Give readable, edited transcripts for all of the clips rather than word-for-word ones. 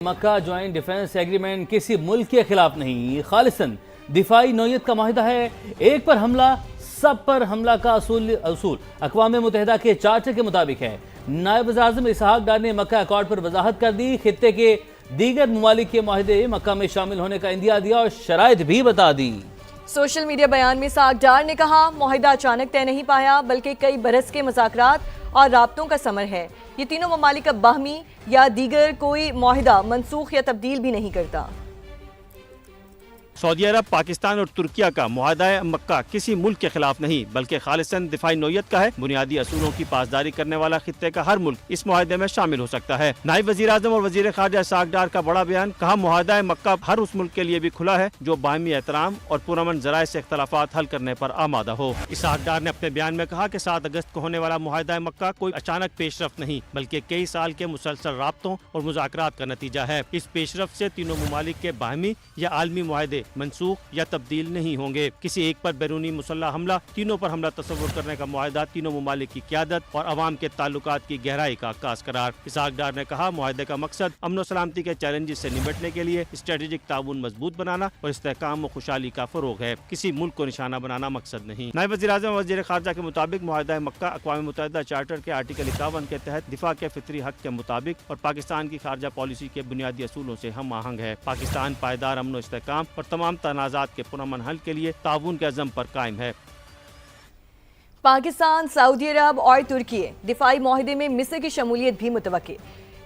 مکہ joint defence agreement کسی ملک کے خلاف نہیں، خالصاً دفاعی نوعیت کا معاہدہ ہے۔ ایک پر حملہ سب پر حملہ کا اصول اقوام متحدہ کے چارٹر کے مطابق ہے۔ نائب وزیر اعظم اسحاق ڈار نے مکہ ایکارڈ پر وضاحت کر دی، خطے کے دیگر ممالک کے معاہدے مکہ میں شامل ہونے کا عندیہ دیا اور شرائط بھی بتا دی۔ سوشل میڈیا بیان میں اسحاق ڈار نے کہا، معاہدہ اچانک طے نہیں پایا بلکہ کئی برس کے مذاکرات اور رابطوں کا ثمر ہے۔ یہ تینوں ممالک اب باہمی یا دیگر کوئی معاہدہ منسوخ یا تبدیل بھی نہیں کرتا۔ سعودی عرب، پاکستان اور ترکیہ کا معاہدہ مکہ کسی ملک کے خلاف نہیں بلکہ خالصاً دفاعی نوعیت کا ہے۔ بنیادی اصولوں کی پاسداری کرنے والا خطے کا ہر ملک اس معاہدے میں شامل ہو سکتا ہے۔ نائب وزیر اعظم اور وزیر خارجہ اسحاق ڈار کا بڑا بیان، کہا معاہدہ مکہ ہر اس ملک کے لیے بھی کھلا ہے جو باہمی احترام اور پرامن ذرائع سے اختلافات حل کرنے پر آمادہ ہو۔ اسحاق ڈار نے اپنے بیان میں کہا کہ 7 اگست کو ہونے والا معاہدہ مکہ کوئی اچانک پیش رفت نہیں بلکہ کئی سال کے مسلسل رابطوں اور مذاکرات کا نتیجہ ہے۔ اس پیش رفت سے تینوں ممالک کے باہمی یا عالمی معاہدے منسوخ یا تبدیل نہیں ہوں گے۔ کسی ایک پر بیرونی مسلح حملہ، تینوں پر حملہ تصور کرنے کا معاہدہ تینوں ممالک کی قیادت اور عوام کے تعلقات کی گہرائی کا عکاس قرار۔ اسحاق ڈار نے کہا، معاہدے کا مقصد امن و سلامتی کے چیلنجز سے نمٹنے کے لیے اسٹریٹجک تعاون مضبوط بنانا اور استحکام و خوشحالی کا فروغ ہے، کسی ملک کو نشانہ بنانا مقصد نہیں۔ نائب وزیر اعظم اور وزیر خارجہ کے مطابق معاہدہ مکہ اقوام متحدہ چارٹر کے آرٹیکل 51 کے تحت دفاع کے فطری حق کے مطابق اور پاکستان کی خارجہ پالیسی کے بنیادی اصولوں سے ہم آہنگ ہے۔ پاکستان پائیدار امن و استحکام اور تمام تنازعات کے پرامن حل کے لیے تعاون کے عزم پر قائم ہے۔ پاکستان، سعودی عرب اور ترکی دفاعی معاہدے میں مصر کی شمولیت بھی متوقع۔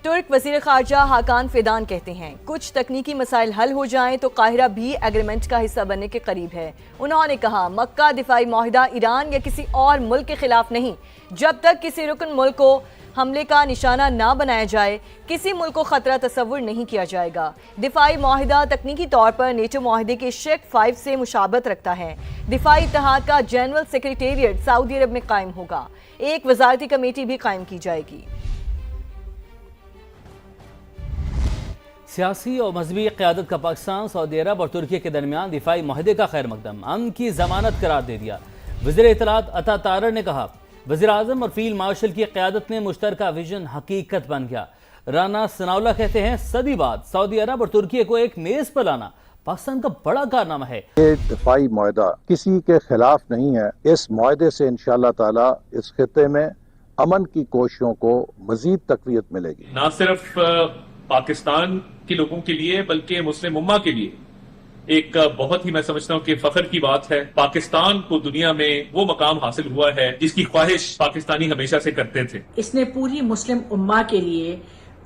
ترک وزیر خارجہ حاکان فیدان کہتے ہیں، کچھ تکنیکی مسائل حل ہو جائیں تو قاہرہ بھی ایگریمنٹ کا حصہ بننے کے قریب ہے۔ انہوں نے کہا، مکہ دفاعی معاہدہ ایران یا کسی اور ملک کے خلاف نہیں۔ جب تک کسی رکن ملک کو حملے کا نشانہ نہ بنایا جائے، کسی ملک کو خطرہ تصور نہیں کیا جائے گا۔ دفاعی معاہدہ تکنیکی طور پر نیٹو معاہدے کے شیک 5 سے مشابہت رکھتا ہے۔ دفاعی اتحاد کا جنرل سیکریٹریٹ سعودی عرب میں قائم ہوگا۔ ایک وزارتی کمیٹی بھی قائم کی جائے گی۔ سیاسی اور مذہبی قیادت کا پاکستان، سعودی عرب اور ترکی کے درمیان دفاعی معاہدے کا خیر مقدم امن کی ضمانت قرار دے دیا۔ وزیر اطلاعات عطا طارر نے کہا، وزیر اعظم اور فیلڈ مارشل کی قیادت میں مشترکہ ویژن حقیقت بن گیا۔ رانا ثناءاللہ کہتے ہیں، صدی بعد سعودی عرب اور ترکی کو ایک میز پر لانا پاکستان کا بڑا کارنامہ ہے۔ یہ دفاعی معاہدہ کسی کے خلاف نہیں ہے۔ اس معاہدے سے انشاءاللہ تعالی اس خطے میں امن کی کوششوں کو مزید تقویت ملے گی، نہ صرف پاکستان کے لوگوں کے لیے بلکہ مسلم امہ کے لیے ایک بہت ہی میں سمجھتا ہوں کہ فخر کی بات ہے۔ پاکستان کو دنیا میں وہ مقام حاصل ہوا ہے جس کی خواہش پاکستانی ہمیشہ سے کرتے تھے۔ اس نے پوری مسلم امہ کے لیے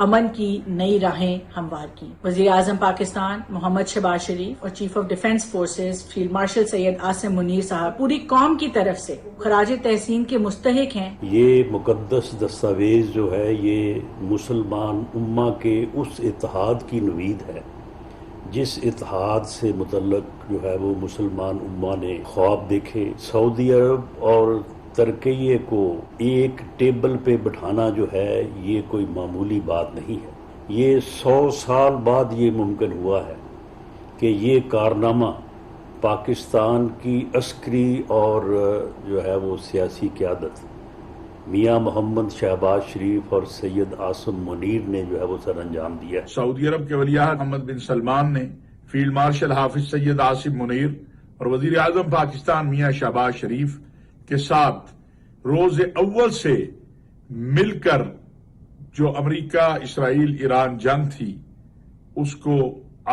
امن کی نئی راہیں ہموار کی۔ وزیر اعظم پاکستان محمد شہباز شریف اور chief of defence forces field marshal Syed Asim Munir صاحب پوری قوم کی طرف سے خراج تحسین کے مستحق ہیں۔ یہ مقدس دستاویز جو ہے یہ مسلمان امہ کے اس اتحاد کی نوید ہے جس اتحاد سے متعلق جو ہے وہ مسلمان امہ نے خواب دیکھے۔ سعودی عرب اور ترکیے کو ایک ٹیبل پہ بٹھانا جو ہے یہ کوئی معمولی بات نہیں ہے۔ یہ 100 سال بعد یہ ممکن ہوا ہے کہ یہ کارنامہ پاکستان کی عسکری اور جو ہے وہ سیاسی قیادت میاں محمد شہباز شریف اور سید عاصم منیر نے جو ہے وہ سر انجام دیا۔ سعودی عرب کے ولی عہد محمد بن سلمان نے فیلڈ مارشل حافظ سید عاصم منیر اور وزیر اعظم پاکستان میاں شہباز شریف کے ساتھ روز اول سے مل کر جو امریکہ اسرائیل ایران جنگ تھی اس کو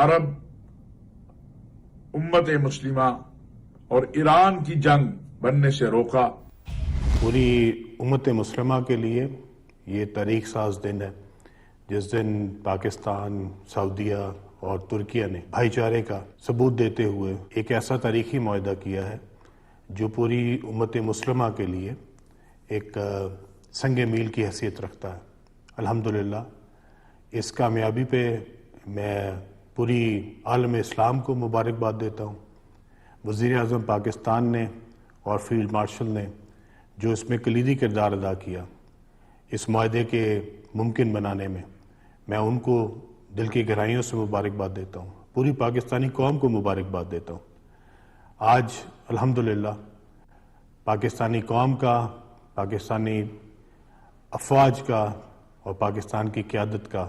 عرب امت مسلمہ اور ایران کی جنگ بننے سے روکا۔ پوری امت مسلمہ کے لیے یہ تاریخ ساز دن ہے جس دن پاکستان، سعودیہ اور ترکیہ نے بھائی چارے کا ثبوت دیتے ہوئے ایک ایسا تاریخی معاہدہ کیا ہے جو پوری امت مسلمہ کے لیے ایک سنگ میل کی حیثیت رکھتا ہے۔ الحمدللہ اس کامیابی پہ میں پوری عالم اسلام کو مبارکباد دیتا ہوں۔ وزیر اعظم پاکستان نے اور فیلڈ مارشل نے جو اس میں کلیدی کردار ادا کیا اس معاہدے کے ممکن بنانے میں ان کو دل کی گہرائیوں سے مبارکباد دیتا ہوں۔ پوری پاکستانی قوم کو مبارکباد دیتا ہوں۔ آج الحمدللہ پاکستانی قوم کا، پاکستانی افواج کا اور پاکستان کی قیادت کا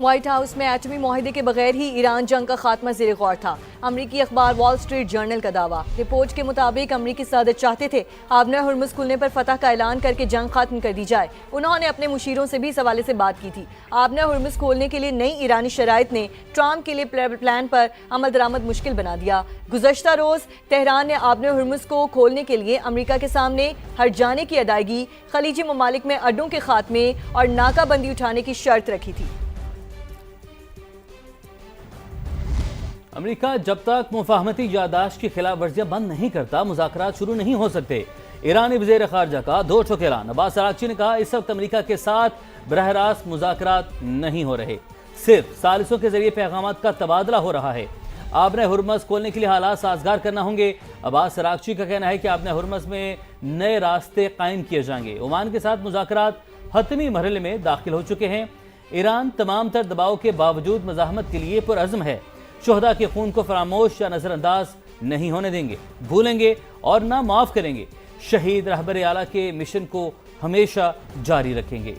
وائٹ ہاؤس میں ایٹمی معاہدے کے بغیر ہی ایران جنگ کا خاتمہ زیر غور تھا، امریکی اخبار وال اسٹریٹ جرنل کا دعویٰ۔ رپورٹ کے مطابق امریکی صدر چاہتے تھے آبنہ ہرمز کھلنے پر فتح کا اعلان کر کے جنگ ختم کر دی جائے۔ انہوں نے اپنے مشیروں سے بھی اس حوالے سے بات کی تھی۔ آبنہ ہرمز کھولنے کے لیے نئی ایرانی شرائط نے ٹرمپ کے لیے پلان پر عمل درآمد مشکل بنا دیا۔ گزشتہ روز تہران نے آبنہ ہرمز کو کھولنے کے لیے امریکہ کے سامنے ہٹ جانے کی ادائیگی، خلیجی ممالک میں اڈوں کے خاتمے اور ناکہ بندی اٹھانے کی شرط رکھی تھی۔ امریکہ جب تک مفاہمتی یادداشت کی خلاف ورزیاں بند نہیں کرتا مذاکرات شروع نہیں ہو سکتے۔ ایرانی وزیر خارجہ کا دو ٹوک اعلان۔ عباس اراغچی نے کہا اس وقت امریکہ کے ساتھ براہ راست مذاکرات نہیں ہو رہے، صرف ثالثوں کے ذریعے پیغامات کا تبادلہ ہو رہا ہے۔ آبنہ ہرمز کھولنے کے لیے حالات سازگار کرنا ہوں گے۔ عباس اراغچی کا کہنا ہے کہ آبنہ ہرمز میں نئے راستے قائم کیے جائیں گے۔ عمان کے ساتھ مذاکرات حتمی مرحلے میں داخل ہو چکے ہیں۔ ایران تمام تر دباؤ کے باوجود مزاحمت کے لیے پرعزم ہے۔ شہداء کے خون کو فراموش یا نظر انداز نہیں ہونے دیں گے، بھولیں گے اور نہ معاف کریں گے۔ شہید رہبر اعلیٰ کے مشن کو ہمیشہ جاری رکھیں گے۔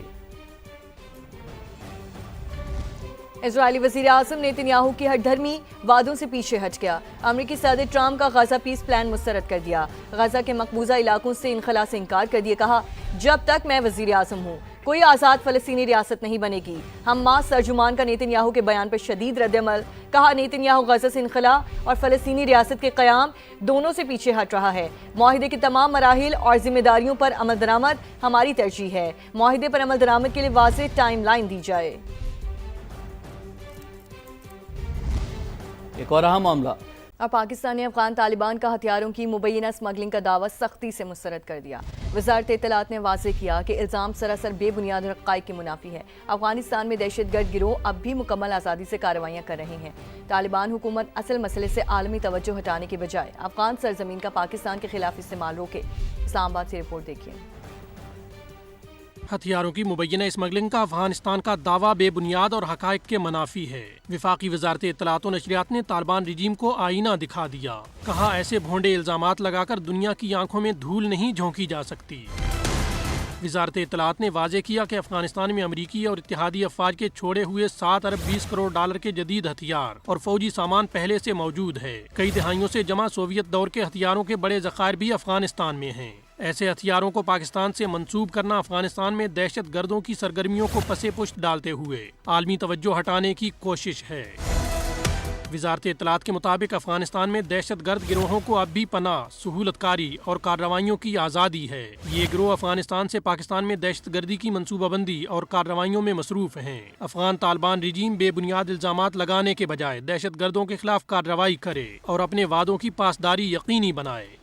اسرائیلی وزیر اعظم نیتن یاہو کی ہٹ دھرمی وعدوں سے پیچھے ہٹ گیا۔ امریکی صدر ٹرمپ کا غزہ پیس پلان مسترد کر دیا۔ غزہ کے مقبوضہ علاقوں سے انخلا سے انکار کر دیا۔ کہا جب تک میں وزیر اعظم ہوں کوئی آزاد فلسطینی ریاست نہیں بنے گی۔ حماس ترجمان کا نیتن یاہو کے بیان پر شدید رد عمل۔ کہا نیتن یاہو غزہ سے انخلا اور فلسطینی ریاست کے قیام دونوں سے پیچھے ہٹ رہا ہے۔ معاہدے کے تمام مراحل اور ذمہ داریوں پر عمل درآمد ہماری ترجیح ہے۔ معاہدے پر عمل درآمد کے لیے واضح ٹائم لائن دی جائے۔ ایک اور اہم معاملہ۔ اور پاکستان نے افغان طالبان کا ہتھیاروں کی مبینہ اسمگلنگ کا دعویٰ سختی سے مسترد کر دیا۔ وزارت اطلاعات نے واضح کیا کہ الزام سراسر بے بنیاد حقائق کے منافی ہے۔ افغانستان میں دہشت گرد گروہ اب بھی مکمل آزادی سے کارروائیاں کر رہے ہیں۔ طالبان حکومت اصل مسئلے سے عالمی توجہ ہٹانے کے بجائے افغان سرزمین کا پاکستان کے خلاف استعمال روکے۔ اسلام آباد سے رپورٹ دیکھیے۔ ہتھیاروں کی مبینہ اسمگلنگ کا افغانستان کا دعویٰ بے بنیاد اور حقائق کے منافی ہے۔ وفاقی وزارت اطلاعات و نشریات نے طالبان رجیم کو آئینہ دکھا دیا۔ کہا ایسے بھونڈے الزامات لگا کر دنیا کی آنکھوں میں دھول نہیں جھونکی جا سکتی۔ وزارت اطلاعات نے واضح کیا کہ افغانستان میں امریکی اور اتحادی افواج کے چھوڑے ہوئے 7 ارب 20 کروڑ ڈالر کے جدید ہتھیار اور فوجی سامان پہلے سے موجود ہے۔ کئی دہائیوں سے جمع سوویت دور کے ہتھیاروں کے بڑے ذخائر بھی افغانستان میں ہیں۔ ایسے ہتھیاروں کو پاکستان سے منسوب کرنا افغانستان میں دہشت گردوں کی سرگرمیوں کو پس پشت ڈالتے ہوئے عالمی توجہ ہٹانے کی کوشش ہے۔ وزارت اطلاعات کے مطابق افغانستان میں دہشت گرد گروہوں کو اب بھی پناہ، سہولت کاری اور کارروائیوں کی آزادی ہے۔ یہ گروہ افغانستان سے پاکستان میں دہشت گردی کی منصوبہ بندی اور کارروائیوں میں مصروف ہیں۔ افغان طالبان رجیم بے بنیاد الزامات لگانے کے بجائے دہشت گردوں کے خلاف کارروائی کرے اور اپنے وعدوں کی پاسداری یقینی بنائے۔